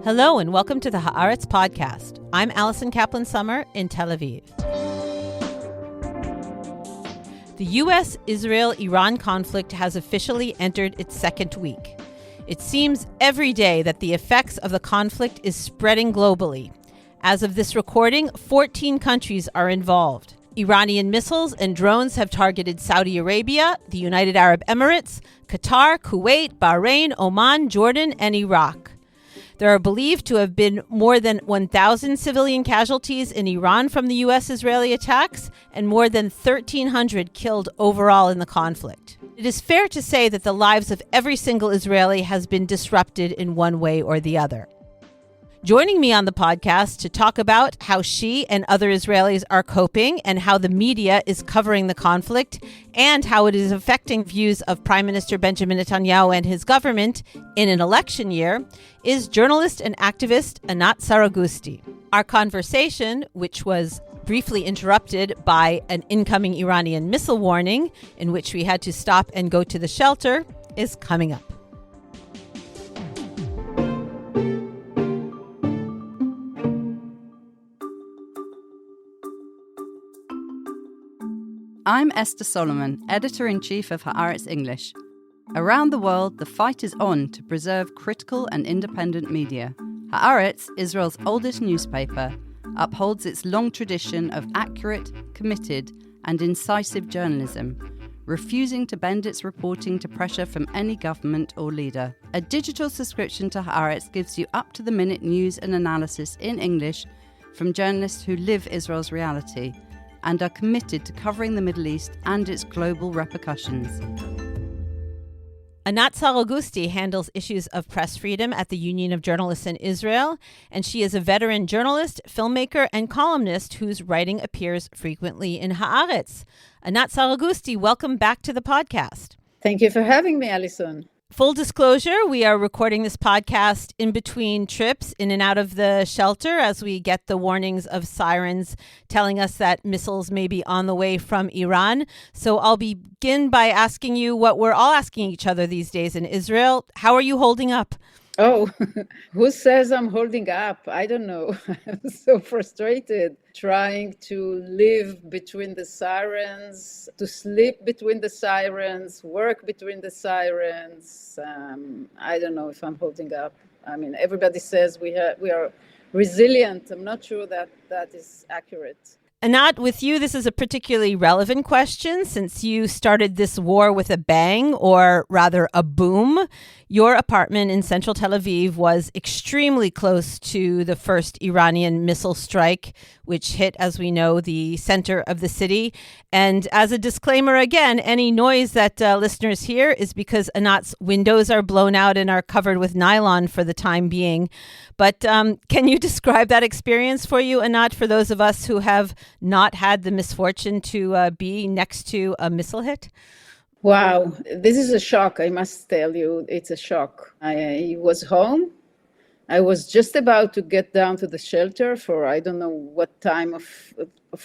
Hello and welcome to the Haaretz Podcast. I'm Alison Kaplan-Summer in Tel Aviv. The U.S. Israel-Iran conflict has officially entered its second week. It seems every day that the effects of the conflict is spreading globally. As of this recording, 14 countries are involved. Iranian missiles and drones have targeted Saudi Arabia, the United Arab Emirates, Qatar, Kuwait, Bahrain, Oman, Jordan, and Iraq. There are believed to have been more than 1,000 civilian casualties in Iran from the U.S. Israeli attacks and more than 1,300 killed overall in the conflict. It is fair to say that the lives of every single Israeli has been disrupted in one way or the other. Joining me on the podcast to talk about how she and other Israelis are coping and how the media is covering the conflict and how it is affecting views of Prime Minister Benjamin Netanyahu and his government in an election year is journalist and activist Anat Saragusti. Our conversation, which was briefly interrupted by an incoming Iranian missile warning in which we had to stop and go to the shelter, is coming up. I'm Esther Solomon, Editor-in-Chief of Haaretz English. Around the world, the fight is on to preserve critical and independent media. Haaretz, Israel's oldest newspaper, upholds its long tradition of accurate, committed, and incisive journalism, refusing to bend its reporting to pressure from any government or leader. A digital subscription to Haaretz gives you up-to-the-minute news and analysis in English from journalists who live Israel's reality and are committed to covering the Middle East and its global repercussions. Anat Saragusti handles issues of press freedom at the Union of Journalists in Israel, and she is a veteran journalist, filmmaker, and columnist whose writing appears frequently in Haaretz. Anat Saragusti, welcome back to the podcast. Thank you for having me, Alison. Full disclosure, we are recording this podcast in between trips in and out of the shelter as we get the warnings of sirens telling us that missiles may be on the way from Iran. So I'll begin by asking you what we're all asking each other these days in Israel. How are you holding up? Oh, who says I'm holding up? I don't know. I'm so frustrated trying to live between the sirens, to sleep between the sirens, work between the sirens. I don't know if I'm holding up. I mean, everybody says we are resilient. I'm not sure that is accurate. Anat, with you, this is a particularly relevant question since you started this war with a bang, or rather a boom. Your apartment in central Tel Aviv was extremely close to the first Iranian missile strike, which hit, as we know, the center of the city. And as a disclaimer, again, any noise that listeners hear is because Anat's windows are blown out and are covered with nylon for the time being. But can you describe that experience for you, Anat, for those of us who have not had the misfortune to be next to a missile hit? Wow, this is a shock, I must tell you. It's a shock. I was home. I was just about to get down to the shelter for I don't know what time of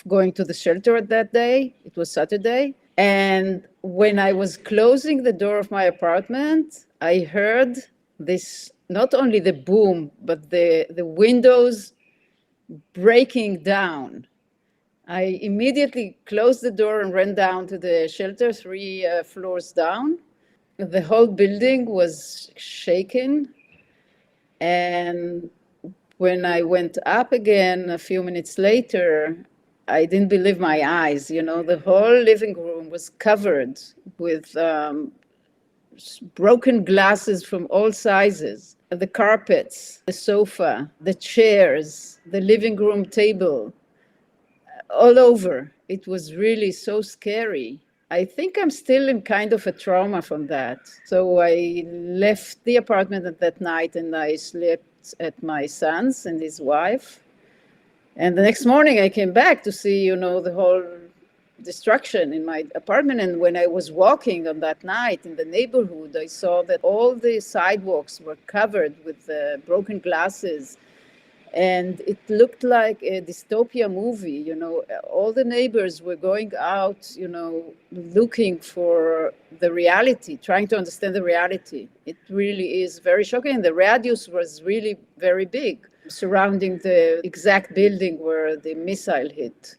going to the shelter that day. It was Saturday. And when I was closing the door of my apartment, I heard this, not only the boom, but the windows breaking down. I immediately closed the door and ran down to the shelter, 3 floors down. The whole building was shaken. And when I went up again a few minutes later, I didn't believe my eyes. You know, the whole living room was covered with broken glasses from all sizes. The carpets, the sofa, the chairs, the living room table, all over. It was really so scary. I think I'm still in kind of a trauma from that. So I left the apartment at that night and I slept at my son's and his wife. And the next morning I came back to see, the whole destruction in my apartment. And when I was walking on that night in the neighborhood, I saw that all the sidewalks were covered with broken glasses. And it looked like a dystopia movie. All the neighbors were going out, looking for the reality, trying to understand the reality. It really is very shocking. The radius was really very big, surrounding the exact building where the missile hit.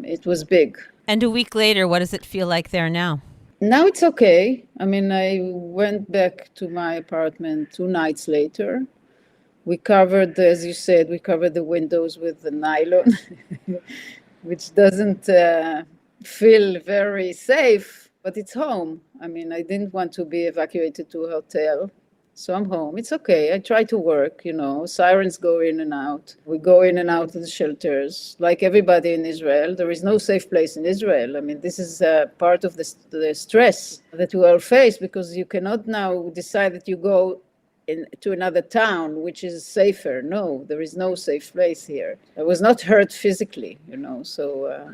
It was big. And a week later, what does it feel like there now? Now it's okay. I mean, I went back to my apartment 2 nights later. We covered, as you said, the windows with the nylon, which doesn't feel very safe, but it's home. I mean, I didn't want to be evacuated to a hotel, so I'm home. It's okay. I try to work, sirens go in and out. We go in and out of the shelters, like everybody in Israel. There is no safe place in Israel. I mean, this is part of the stress that we all face, because you cannot now decide that you go to another town, which is safer. No, there is no safe place here. I was not hurt physically, so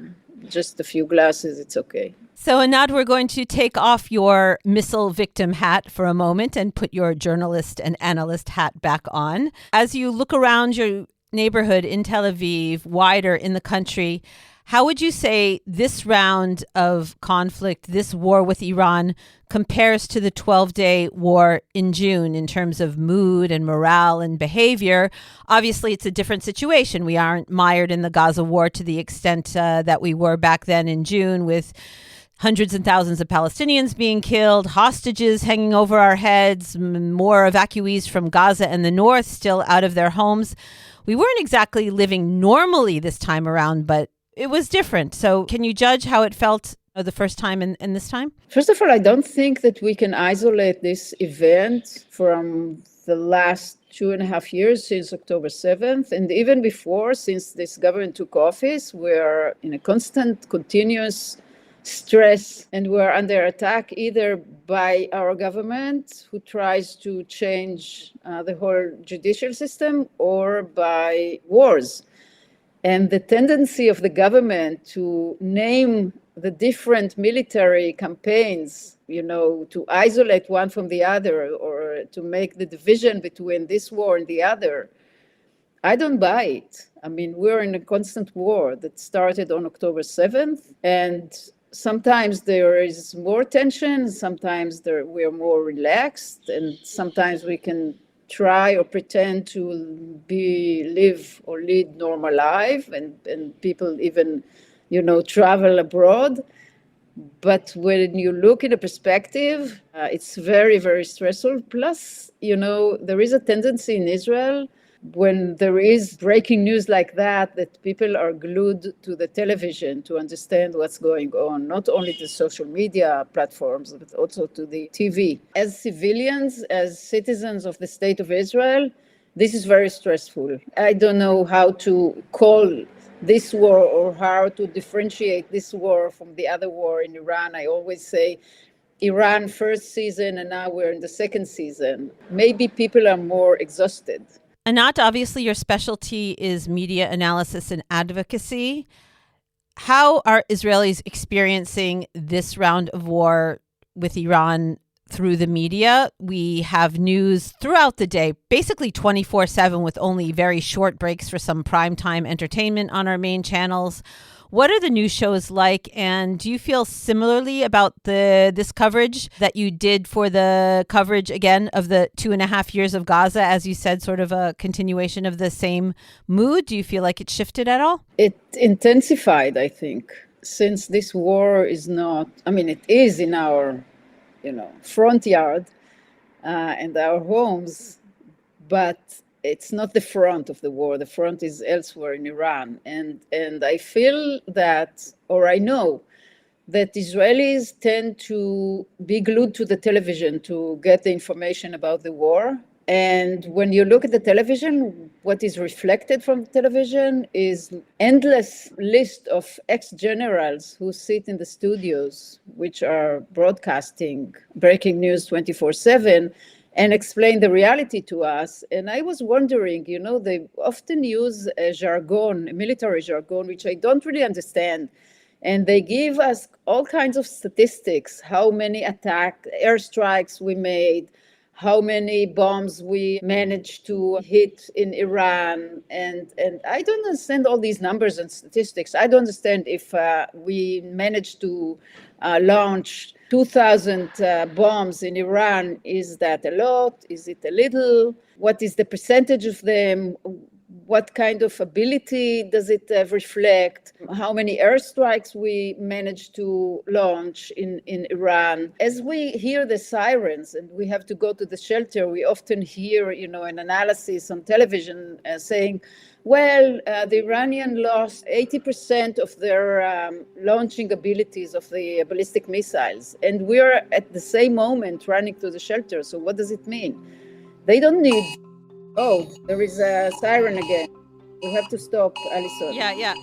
just a few glasses, it's okay. So, Anat, we're going to take off your missile victim hat for a moment and put your journalist and analyst hat back on. As you look around your neighborhood in Tel Aviv, wider in the country, how would you say this round of conflict, this war with Iran, compares to the 12-day war in June in terms of mood and morale and behavior? Obviously, it's a different situation. We aren't mired in the Gaza war to the extent that we were back then in June, with hundreds and thousands of Palestinians being killed, hostages hanging over our heads, more evacuees from Gaza and the north still out of their homes. We weren't exactly living normally this time around, but it was different. So can you judge how it felt the first time and this time? First of all, I don't think that we can isolate this event from the last 2.5 years since October 7th. And even before, since this government took office, we're in a constant, continuous stress, and we're under attack either by our government, who tries to change the whole judicial system, or by wars. And the tendency of the government to name the different military campaigns, to isolate one from the other, or to make the division between this war and the other, I don't buy it. I mean, we're in a constant war that started on October 7th, and sometimes there is more tension, sometimes we're more relaxed, and sometimes we can try or pretend to live or lead normal life, and people even, travel abroad. But when you look in a perspective, it's very, very stressful. Plus, there is a tendency in Israel, when there is breaking news like that people are glued to the television to understand what's going on, not only the social media platforms, but also to the TV. As civilians, as citizens of the state of Israel, this is very stressful. I don't know how to call this war, or how to differentiate this war from the other war in Iran. I always say Iran first season, and now we're in the second season. Maybe people are more exhausted. Anat, obviously your specialty is media analysis and advocacy. How are Israelis experiencing this round of war with Iran through the media? We have news throughout the day, basically 24/7, with only very short breaks for some primetime entertainment on our main channels. What are the news shows like, and do you feel similarly about this coverage that you did for the coverage, again, of the 2.5 years of Gaza, as you said, sort of a continuation of the same mood? Do you feel like it shifted at all? It intensified, I think, since this war is not, it is in our, front yard and our homes, but it's not the front of the war. The front is elsewhere in Iran. And I feel that, or I know, that Israelis tend to be glued to the television to get the information about the war. And when you look at the television, what is reflected from the television is endless list of ex-generals who sit in the studios, which are broadcasting breaking news 24/7, and explain the reality to us. And I was wondering, they often use a jargon, a military jargon, which I don't really understand. And they give us all kinds of statistics, how many airstrikes we made, how many bombs we managed to hit in Iran. And I don't understand all these numbers and statistics. I don't understand if we managed to launch 2,000 bombs in Iran. Is that a lot? Is it a little? What is the percentage of them? What kind of ability does it reflect? How many airstrikes we managed to launch in Iran? As we hear the sirens and we have to go to the shelter, we often hear, an analysis on television saying, well, the Iranian lost 80% of their launching abilities of the ballistic missiles. And we're at the same moment running to the shelter. So what does it mean? They don't need... Oh, there is a siren again. We have to stop, Alison. Yeah.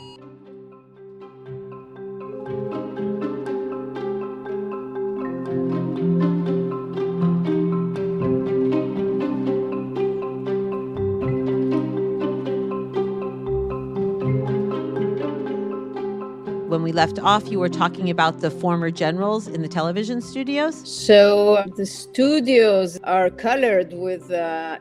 When we left off, you were talking about the former generals in the television studios. So the studios are colored with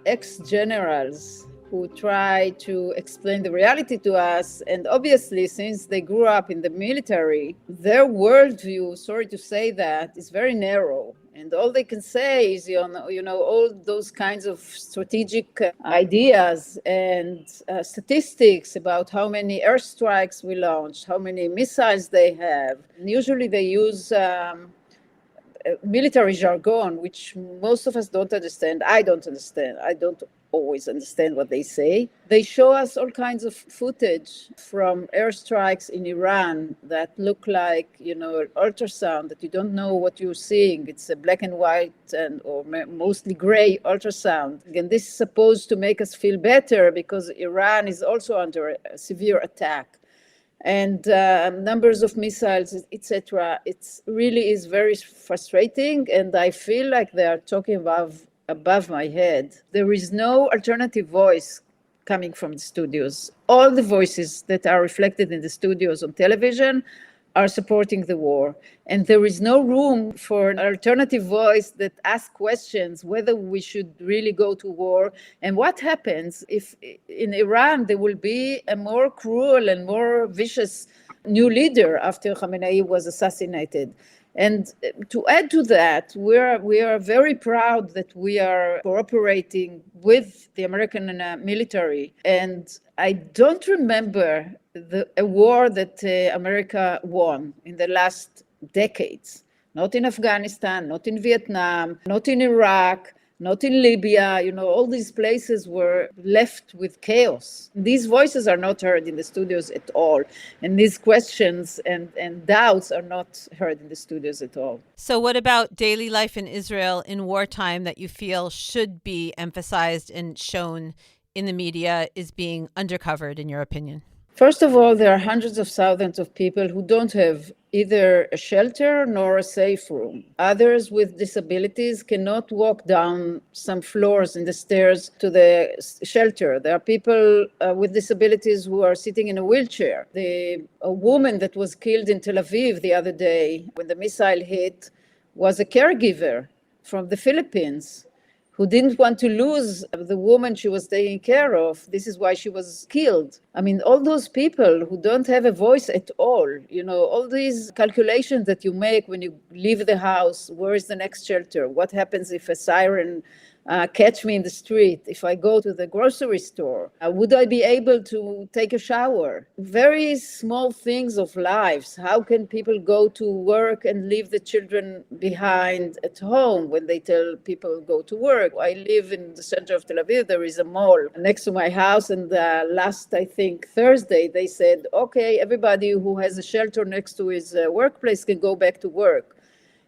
ex-generals who try to explain the reality to us. And obviously, since they grew up in the military, their worldview, sorry to say that, is very narrow. And all they can say is, all those kinds of strategic ideas and statistics about how many airstrikes we launched, how many missiles they have. And usually they use military jargon, which most of us don't understand. I don't understand. I don't always understand what they say. They show us all kinds of footage from airstrikes in Iran that look like, ultrasound, that you don't know what you're seeing. It's a black and white or mostly gray ultrasound. And this is supposed to make us feel better because Iran is also under a severe attack. And numbers of missiles, etc. It really is very frustrating, and I feel like they are talking above my head. There is no alternative voice coming from the studios. All the voices that are reflected in the studios on television are supporting the war. And there is no room for an alternative voice that asks questions whether we should really go to war. And what happens if in Iran there will be a more cruel and more vicious new leader after Khamenei was assassinated? And to add to that, we are very proud that we are cooperating with the American military. And I don't remember a war that America won in the last decades. Not in Afghanistan, not in Vietnam, not in Iraq, not in Libya. All these places were left with chaos. These voices are not heard in the studios at all. And these questions and doubts are not heard in the studios at all. So what about daily life in Israel in wartime that you feel should be emphasized and shown in the media is being undercovered, in your opinion? First of all, there are hundreds of thousands of people who don't have either a shelter nor a safe room. Others with disabilities cannot walk down some floors in the stairs to the shelter. There are people with disabilities who are sitting in a wheelchair. A woman that was killed in Tel Aviv the other day when the missile hit was a caregiver from the Philippines who didn't want to lose the woman she was taking care of. This is why she was killed. I mean, all those people who don't have a voice at all, all these calculations that you make when you leave the house, where is the next shelter? What happens if a siren catch me in the street? If I go to the grocery store, would I be able to take a shower? Very small things of lives. How can people go to work and leave the children behind at home when they tell people go to work? I live in the center of Tel Aviv. There is a mall next to my house. And last, I think, Thursday, they said, okay, everybody who has a shelter next to his workplace can go back to work.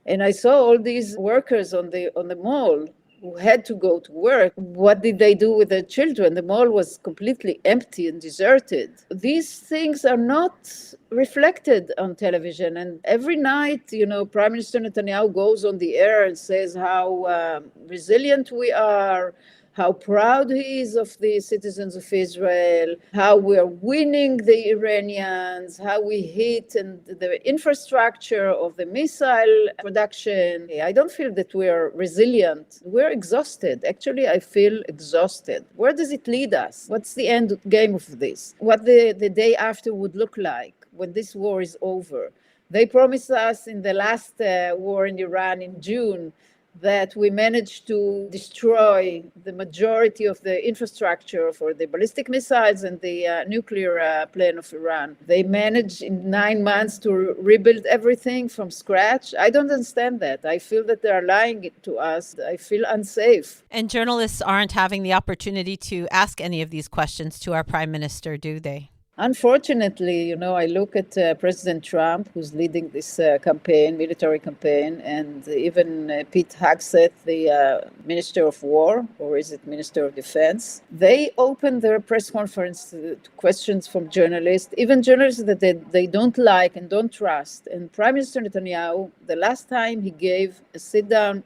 And I saw all these workers on the mall who had to go to work. What did they do with their children? The mall was completely empty and deserted. These things are not reflected on television. And every night, Prime Minister Netanyahu goes on the air and says how resilient we are, how proud he is of the citizens of Israel, how we are winning the Iranians, how we hit and the infrastructure of the missile production. I don't feel that we are resilient. We're exhausted. Actually, I feel exhausted. Where does it lead us? What's the end game of this? What the day after would look like when this war is over? They promised us in the last war in Iran in June that we managed to destroy the majority of the infrastructure for the ballistic missiles and the nuclear plan of Iran. They managed in 9 months to rebuild everything from scratch. I don't understand that. I feel that they are lying to us. I feel unsafe. And journalists aren't having the opportunity to ask any of these questions to our prime minister, do they? Unfortunately, I look at President Trump, who's leading this campaign, military campaign, and even Pete Hegseth, the Minister of War, or is it Minister of Defense? They open their press conference to questions from journalists, even journalists that they don't like and don't trust. And Prime Minister Netanyahu, the last time he gave a sit-down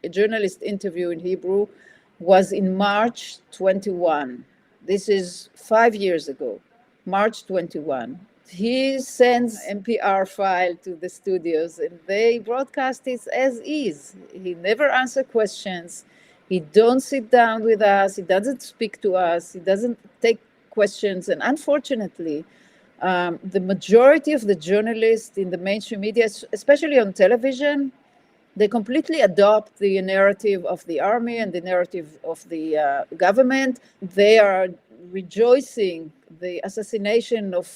a journalist interview in Hebrew was in March 21. This is 5 years ago. March 21. He sends NPR file to the studios and they broadcast it as is. He never answers questions. He don't sit down with us. He doesn't speak to us. He doesn't take questions. And unfortunately, the majority of the journalists in the mainstream media, especially on television, they completely adopt the narrative of the army and the narrative of the government. They are rejoicing the assassination of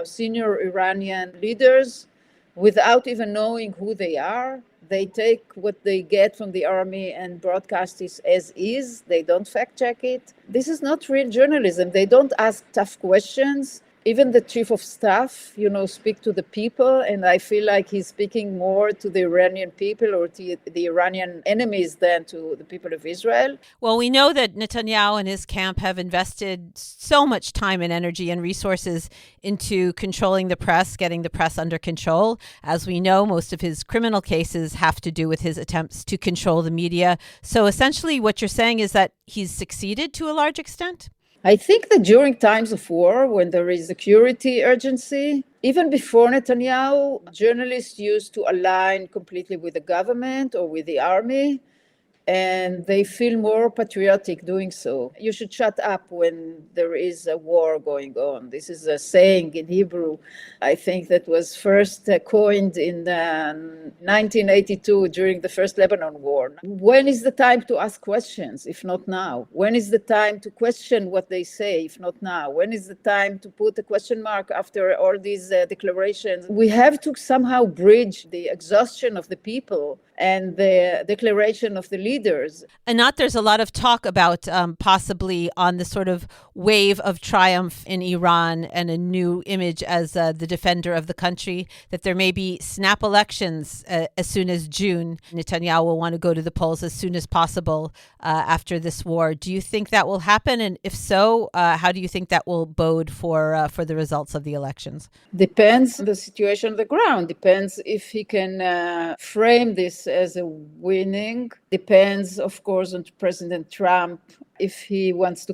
senior Iranian leaders without even knowing who they are. They take what they get from the army and broadcast it as is. They don't fact check it. This is not real journalism. They don't ask tough questions. Even the chief of staff, speak to the people, and I feel like he's speaking more to the Iranian people or to the Iranian enemies than to the people of Israel. Well, we know that Netanyahu and his camp have invested so much time and energy and resources into controlling the press, getting the press under control. As we know, most of his criminal cases have to do with his attempts to control the media. So essentially what you're saying is that he's succeeded to a large extent? I think that during times of war, when there is security urgency, even before Netanyahu, journalists used to align completely with the government or with the army, and they feel more patriotic doing so. You should shut up when there is a war going on. This is a saying in Hebrew, I think that was first coined in 1982 during the first Lebanon War. When is the time to ask questions, if not now? When is the time to question what they say, if not now? When is the time to put a question mark after all these declarations? We have to somehow bridge the exhaustion of the people and the declaration of the leaders. Anat, there's a lot of talk about possibly on the sort of wave of triumph in Iran and a new image as the defender of the country, that there may be snap elections as soon as June. Netanyahu will want to go to the polls as soon as possible after this war. Do you think that will happen? And if so, how do you think that will bode for the results of the elections? Depends on the situation on the ground. Depends if he can frame this as a winning. Depends, of course, on President Trump, if he wants to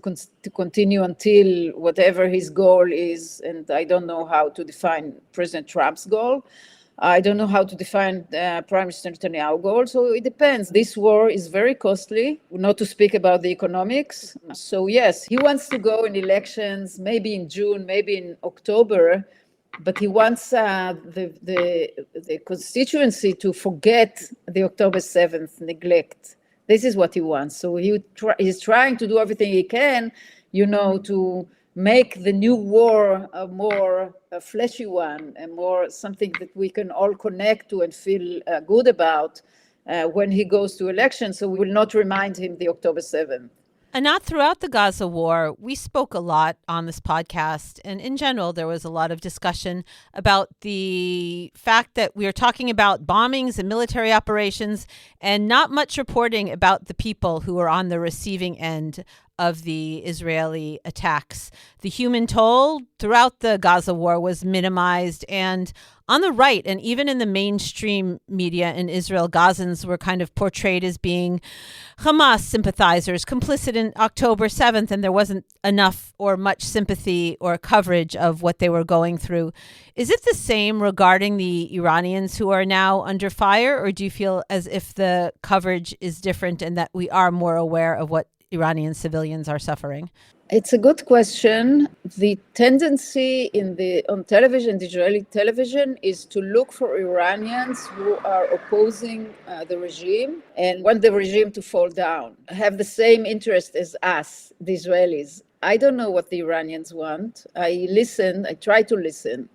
continue until whatever his goal is. And I don't know how to define President Trump's goal. I don't know how to define Prime Minister Netanyahu's goal. So it depends. This war is very costly, not to speak about the economics. So yes, he wants to go in elections, maybe in June, maybe in October, but he wants the constituency to forget the October 7th neglect. This is what he wants. So he's trying to do everything he can, to make the new war a more fleshy one, and more something that we can all connect to and feel good about when he goes to elections. So we will not remind him the October 7th. Anat, throughout the Gaza war, we spoke a lot on this podcast, and in general, there was a lot of discussion about the fact that we are talking about bombings and military operations and not much reporting about the people who are on the receiving end of the Israeli attacks. The human toll throughout the Gaza war was minimized, and on the right, and even in the mainstream media in Israel, Gazans were kind of portrayed as being Hamas sympathizers, complicit in October 7th, and there wasn't enough or much sympathy or coverage of what they were going through. Is it the same regarding the Iranians who are now under fire, or do you feel as if the coverage is different and that we are more aware of what Iranian civilians are suffering? It's a good question. The tendency on television, the Israeli television, is to look for Iranians who are opposing the regime and want the regime to fall down, have the same interest as us, the Israelis. I don't know what the Iranians want. I try to listen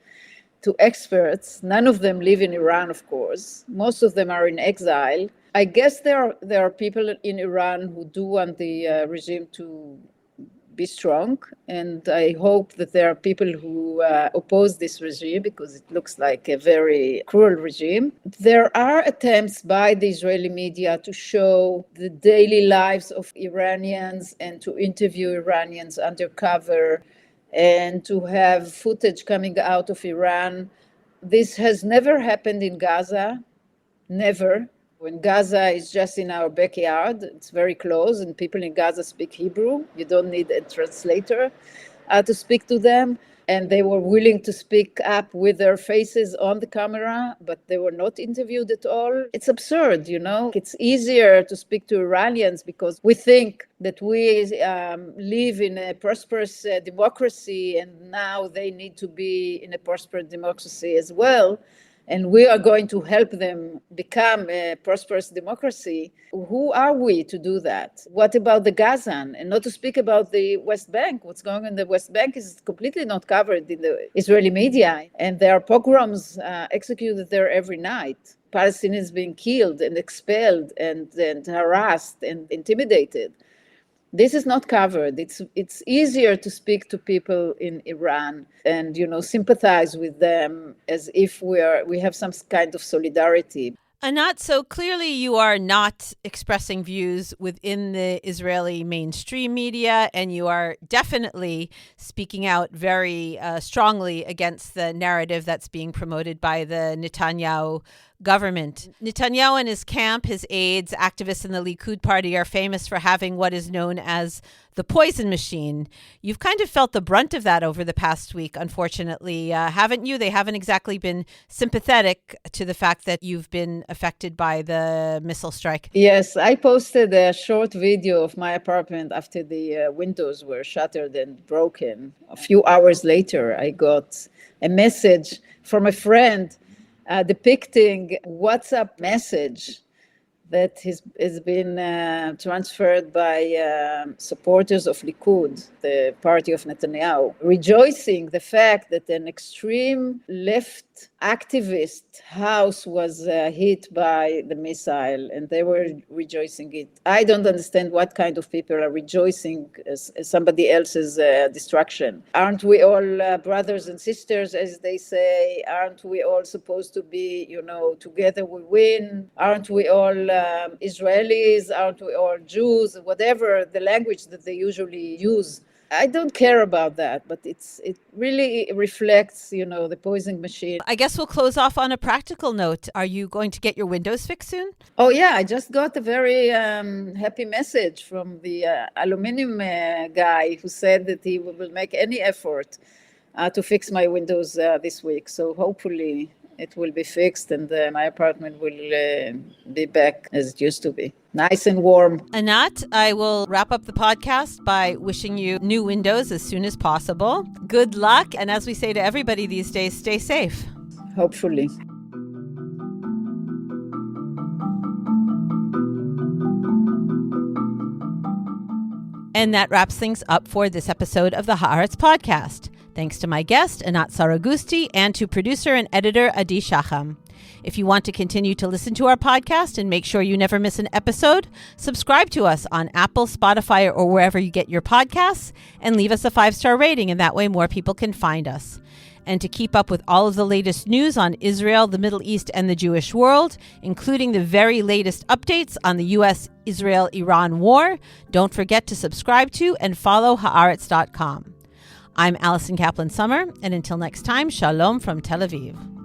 to experts. None of them live in Iran, of course. Most of them are in exile. I guess there are people in Iran who do want the regime to be strong, and I hope that there are people who oppose this regime because it looks like a very cruel regime. There are attempts by the Israeli media to show the daily lives of Iranians and to interview Iranians undercover and to have footage coming out of Iran. This has never happened in Gaza, never. When Gaza is just in our backyard, it's very close, and people in Gaza speak Hebrew. You don't need a translator to speak to them. And they were willing to speak up with their faces on the camera, but they were not interviewed at all. It's absurd, you know. It's easier to speak to Iranians because we think that we live in a prosperous democracy, and now they need to be in a prosperous democracy as well. And we are going to help them become a prosperous democracy. Who are we to do that? What about the Gazan? And not to speak about the West Bank. What's going on in the West Bank is completely not covered in the Israeli media. And there are pogroms executed there every night. Palestinians being killed and expelled and harassed and intimidated. This is not covered. It's easier to speak to people in Iran and, sympathize with them as if we have some kind of solidarity. Anat, so clearly you are not expressing views within the Israeli mainstream media, and you are definitely speaking out very strongly against the narrative that's being promoted by the Netanyahu government. Netanyahu and his camp, his aides, activists in the Likud party are famous for having what is known as the poison machine. You've kind of felt the brunt of that over the past week, unfortunately, haven't you? They haven't exactly been sympathetic to the fact that you've been affected by the missile strike. Yes, I posted a short video of my apartment after the windows were shattered and broken. A few hours later, I got a message from a friend depicting WhatsApp message that has been transferred by supporters of Likud, the party of Netanyahu, rejoicing the fact that an extreme left activist house was hit by the missile, and they were rejoicing it. I don't understand what kind of people are rejoicing as somebody else's destruction. Aren't we all brothers and sisters, as they say? Aren't we all supposed to be, together we win? Aren't we all Israelis? Aren't we all Jews? Whatever the language that they usually use. I don't care about that, but it really reflects, the poison machine. I guess we'll close off on a practical note. Are you going to get your windows fixed soon? Oh, yeah. I just got a very happy message from the aluminum guy who said that he will make any effort to fix my windows this week. So hopefully it will be fixed and my apartment will be back as it used to be. Nice and warm. Anat, I will wrap up the podcast by wishing you new windows as soon as possible. Good luck. And as we say to everybody these days, stay safe. Hopefully. And that wraps things up for this episode of the Haaretz Podcast. Thanks to my guest, Anat Saragusti, and to producer and editor, Adi Shacham. If you want to continue to listen to our podcast and make sure you never miss an episode, subscribe to us on Apple, Spotify, or wherever you get your podcasts, and leave us a 5-star rating, and that way more people can find us. And to keep up with all of the latest news on Israel, the Middle East, and the Jewish world, including the very latest updates on the U.S. Israel-Iran war, don't forget to subscribe to and follow Haaretz.com. I'm Alison Kaplan-Summer, and until next time, shalom from Tel Aviv.